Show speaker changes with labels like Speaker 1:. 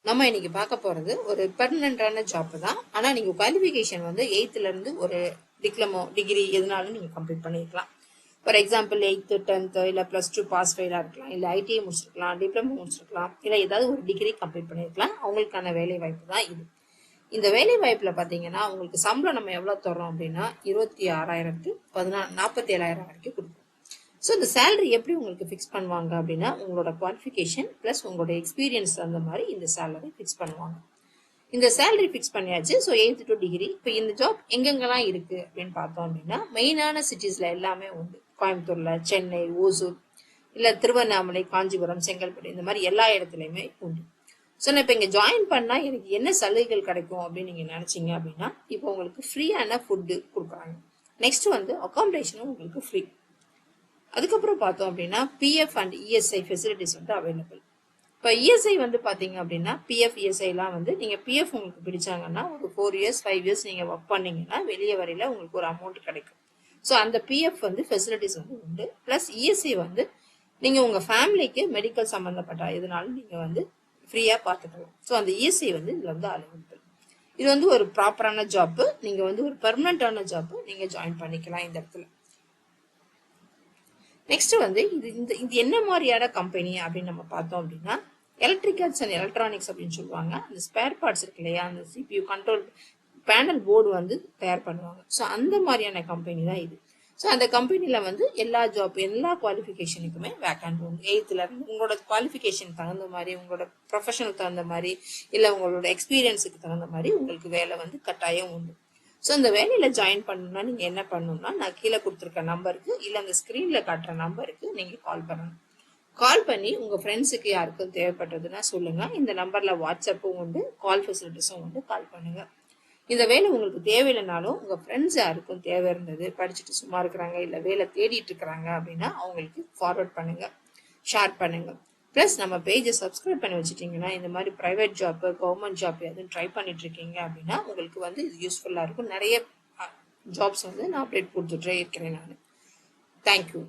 Speaker 1: நம்ம இன்னைக்கு பார்க்க போறது ஒரு பெர்மனன்டான ஜாப் தான். ஆனா நீங்க குவாலிஃபிகேஷன் வந்து 8th இருந்து ஒரு டிகிரி எதுனாலும் நீங்க கம்ப்ளீட் பண்ணிருக்கலாம். ஃபார் எக்ஸாம்பிள் 8th 10th இல்ல +2 பாஸ் ஃபெயிலா இருக்கலாம், இல்ல ஐடிஐ முடிச்சிருக்கலாம், டிப்ளமோ முடிச்சிருக்கலாம், இல்ல ஏதாவது ஒரு டிகிரி கம்ப்ளீட் பண்ணிருக்கலாம். அவங்களுக்கான வேலை வாய்ப்பு தான் இது. இந்த வேலை வாய்ப்புல பாத்தீங்கன்னா உங்களுக்கு சம்பளம் நம்ம எவ்வளவு தர்றோம் அப்படின்னா 26,000 47,000 வரைக்கும் கொடுப்போம். ஸோ இந்த சேலரி எப்படி உங்களுக்கு ஃபிக்ஸ் பண்ணுவாங்க அப்படின்னா உங்களோட குவாலிஃபிகேஷன் ப்ளஸ் உங்களோட எக்ஸ்பீரியன்ஸ் அந்த மாதிரி இந்த சேலரி ஃபிக்ஸ் பண்ணுவாங்க. இந்த சேலரி ஃபிக்ஸ் பண்ணியாச்சு. So 8th to degree. இப்போ இந்த ஜாப் எங்கெங்கெல்லாம் இருக்கு அப்படின்னு பார்த்தோம் அப்படின்னா மெயினான சிட்டிஸ்ல எல்லாமே உண்டு. கோயம்புத்தூர்ல, சென்னை, ஓசூர், இல்ல திருவண்ணாமலை, காஞ்சிபுரம், செங்கல்பட்டு, இந்த மாதிரி எல்லா இடத்துலயுமே உண்டு. ஸோ நான் இப்போ இங்கே ஜாயின் பண்ணா எனக்கு என்ன சலுகைகள் கிடைக்கும் அப்படின்னு நீங்க நினைச்சீங்க அப்படின்னா இப்போ உங்களுக்கு ஃப்ரீயான ஃபுட்டு கொடுக்குறாங்க. நெக்ஸ்ட் வந்து அகாமடேஷனும் உங்களுக்கு ஃப்ரீ. அதுக்கப்புறம் பார்த்தோம் அப்படின்னா பிஎஃப் அண்ட் இஎஸ்ஐ ஃபெசிலிட்டிஸ் வந்து அவைலபிள். இப்போ இஎஸ்ஐ வந்து பார்த்தீங்க அப்படின்னா பிஎஃப் இஎஸ்ஐ எல்லாம் வந்து நீங்கள் பிஎஃப் உங்களுக்கு பிடிச்சாங்கன்னா ஒரு 4 years 5 years நீங்கள் ஒர்க் பண்ணீங்கன்னா வெளியே வரையில உங்களுக்கு ஒரு அமௌண்ட் கிடைக்கும். ஸோ அந்த பிஎஃப் வந்து ஃபெசிலிட்டிஸ் வந்து உண்டு. ப்ளஸ் இஎஸ்ஐ வந்து நீங்கள் உங்கள் ஃபேமிலிக்கு மெடிக்கல் சம்மந்தப்பட்ட எதுனாலும் நீங்கள் வந்து ஃப்ரீயாக பார்த்துக்கலாம். ஸோ அந்த இஎஸ்ஐ வந்து இதில் வந்து அவைலபிள். இது வந்து ஒரு ப்ராப்பரான ஜாப்பு. நீங்கள் வந்து ஒரு பெர்மனண்டான ஜாப்பு நீங்கள் ஜாயின் பண்ணிக்கலாம் இந்த இடத்துல. நெக்ஸ்ட் வந்து இது என்ன மாதிரியான கம்பெனி அப்படின்னு நம்ம பார்த்தோம் அப்படின்னா எலக்ட்ரிக்கல்ஸ் அண்ட் எலக்ட்ரானிக்ஸ் அப்படின்னு சொல்லுவாங்க. அந்த ஸ்பேர் பார்ட்ஸ் இருக்கு இல்லையா, அந்த சிபியூ கண்ட்ரோல் பேனல் போர்டு வந்து தயார் பண்ணுவாங்க. ஸோ அந்த மாதிரியான கம்பெனி தான் இது. ஸோ அந்த கம்பெனில வந்து எல்லா குவாலிஃபிகேஷனுக்குமே வேக்கன்ட் உண்டு. 8th இருந்து உங்களோட குவாலிஃபிகேஷன் தகுந்த மாதிரி, உங்களோட ப்ரொஃபஷனல் தகுந்த மாதிரி, இல்லை உங்களோட எக்ஸ்பீரியன்ஸுக்கு தகுந்த மாதிரி உங்களுக்கு வேலை வந்து கட்டாயம் உண்டு. ஸோ இந்த வேலையில ஜாயின் பண்ணணும்னா நீங்க என்ன பண்ணணும்னா நான் கீழே கொடுத்துருக்க நம்பருக்கு இல்லை அந்த ஸ்கிரீன்ல காட்டுற நம்பருக்கு நீங்க கால் பண்ணணும். கால் பண்ணி உங்க ஃப்ரெண்ட்ஸுக்கு யாருக்கும் தேவைப்பட்டதுன்னா சொல்லுங்க. இந்த நம்பர்ல வாட்ஸ்அப்பும் உண்டு, கால் ஃபெசிலிட்டிஸும் உண்டு. கால் பண்ணுங்க. இந்த வேலை உங்களுக்கு தேவையில்லைனாலும் உங்க ஃப்ரெண்ட்ஸ் யாருக்கும் தேவை இருந்தது, படிச்சுட்டு சும்மா இருக்கிறாங்க, இல்லை வேலை தேடிட்டு இருக்கிறாங்க அப்படின்னா அவங்களுக்கு ஃபார்வர்ட் பண்ணுங்க, ஷேர் பண்ணுங்க. ப்ளஸ் நம்ம பேஜை சப்ஸ்கிரைப் பண்ணி வச்சுட்டீங்கன்னா இந்த மாதிரி ப்ரைவேட் ஜாப், கவர்மெண்ட் ஜாப் எதுவும் ட்ரை பண்ணிட்டு இருக்கீங்க அப்படின்னா உங்களுக்கு வந்து இது யூஸ்ஃபுல்லாக இருக்கும். நிறைய ஜாப்ஸ் வந்து நான் அப்டேட் கொடுத்துட்டே இருக்கிறேன் நான். தேங்க்யூ.